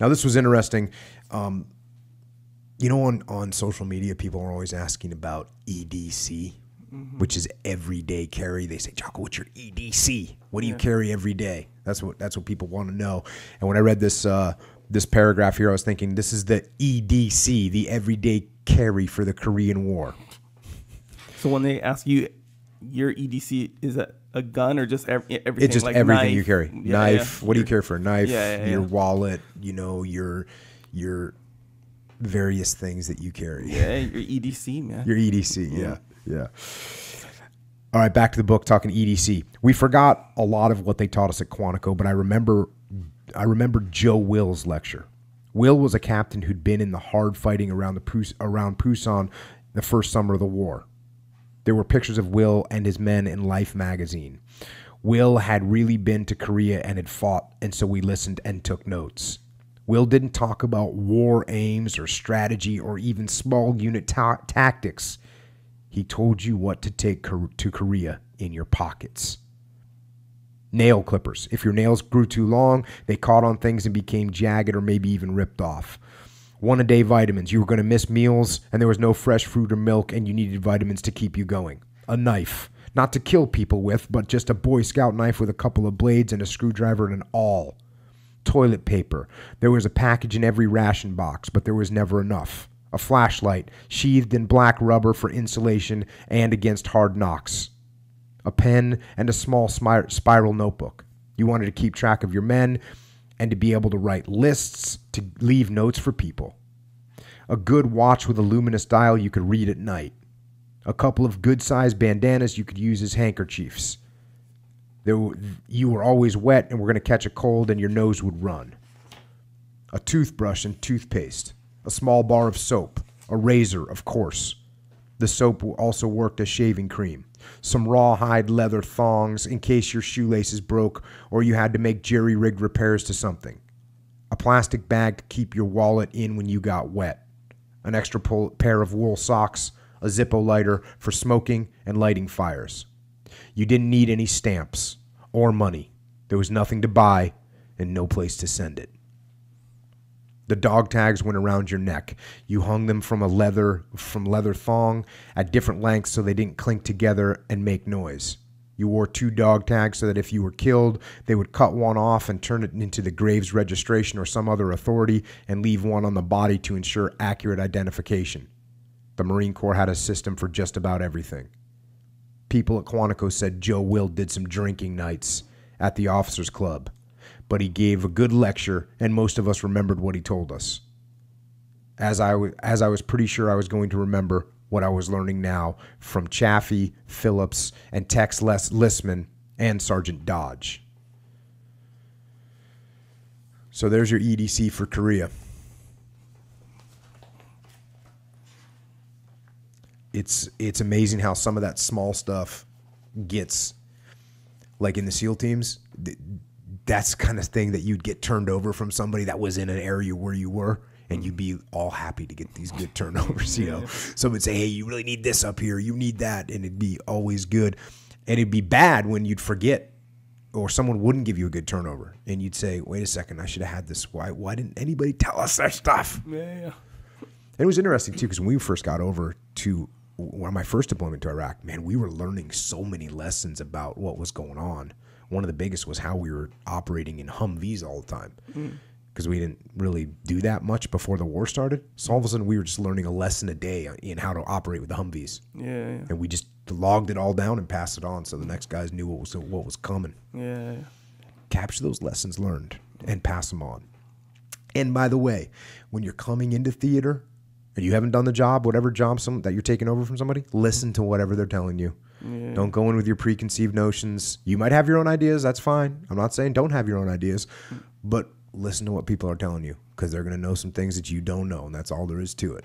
Now, this was interesting. You know, on social media, people are always asking about EDC, which is everyday carry. They say, Jocko, what's your EDC? What do you carry every day? That's what people want to know. And when I read this this paragraph here, I was thinking, this is the EDC, the everyday carry for the Korean War. So when they ask you your EDC, is that a gun or just everything? It's just like everything knife? you carry. Knife. What do you carry for a knife? Your wallet. You know, your various things that you carry. Yeah, your EDC, man. Your EDC, yeah. All right, back to the book, talking EDC. We forgot a lot of what they taught us at Quantico, but I remember Joe Will's lecture. Will was a captain who'd been in the hard fighting around Pusan the first summer of the war. There were pictures of Will and his men in Life magazine. Will had really been to Korea and had fought, and so we listened and took notes. Will didn't talk about war aims or strategy or even small unit tactics. He told you what to take to Korea in your pockets. Nail clippers. If your nails grew too long, they caught on things and became jagged or maybe even ripped off. 1-a-day vitamins. You were going to miss meals and there was no fresh fruit or milk and you needed vitamins to keep you going. A knife. Not to kill people with, but just a Boy Scout knife with a couple of blades and a screwdriver and an awl. Toilet paper. There was a package in every ration box, but there was never enough. A flashlight, sheathed in black rubber for insulation and against hard knocks. A pen and a small spiral notebook. You wanted to keep track of your men and to be able to write lists, to leave notes for people. A good watch with a luminous dial you could read at night. A couple of good-sized bandanas you could use as handkerchiefs. You were always wet and were going to catch a cold and your nose would run. A toothbrush and toothpaste. A small bar of soap. A razor, of course. The soap also worked as shaving cream. Some rawhide leather thongs in case your shoelaces broke or you had to make jerry-rigged repairs to something. A plastic bag to keep your wallet in when you got wet. An extra pair of wool socks. A Zippo lighter for smoking and lighting fires. You didn't need any stamps or money. There was nothing to buy and no place to send it. The dog tags went around your neck. You hung them from leather thong at different lengths so they didn't clink together and make noise. You wore 2 dog tags so that if you were killed, they would cut one off and turn it into the Graves Registration or some other authority and leave one on the body to ensure accurate identification. The Marine Corps had a system for just about everything. People at Quantico said Joe Will did some drinking nights at the officers' club, but he gave a good lecture, and most of us remembered what he told us. As I was pretty sure I was going to remember what I was learning now from Chaffee, Phillips, and Tex Lissman, and Sergeant Dodge. So there's your EDC for Korea. It's amazing how some of that small stuff gets, like in the SEAL teams, that's the kind of thing that you'd get turned over from somebody that was in an area where you were, and you'd be all happy to get these good turnovers, you know. Someone would say, hey, you really need this up here, you need that, and it'd be always good. And it'd be bad when you'd forget or someone wouldn't give you a good turnover, and you'd say, wait a second, I should have had this. Why didn't anybody tell us that stuff? Yeah. And it was interesting, too, because when we first got over to my first deployment to Iraq, man, we were learning so many lessons about what was going on. One of the biggest was how we were operating in Humvees all the time, because we didn't really do that much before the war started. So all of a sudden, we were just learning a lesson a day in how to operate with the Humvees. Yeah. And we just logged it all down and passed it on, so the next guys knew what was coming. Yeah. Capture those lessons learned and pass them on. And by the way, when you're coming into theater and you haven't done the job, whatever job that you're taking over from somebody, listen to whatever they're telling you. Yeah. Don't go in with your preconceived notions. You might have your own ideas. That's fine. I'm not saying don't have your own ideas, but listen to what people are telling you, because they're going to know some things that you don't know, and that's all there is to it.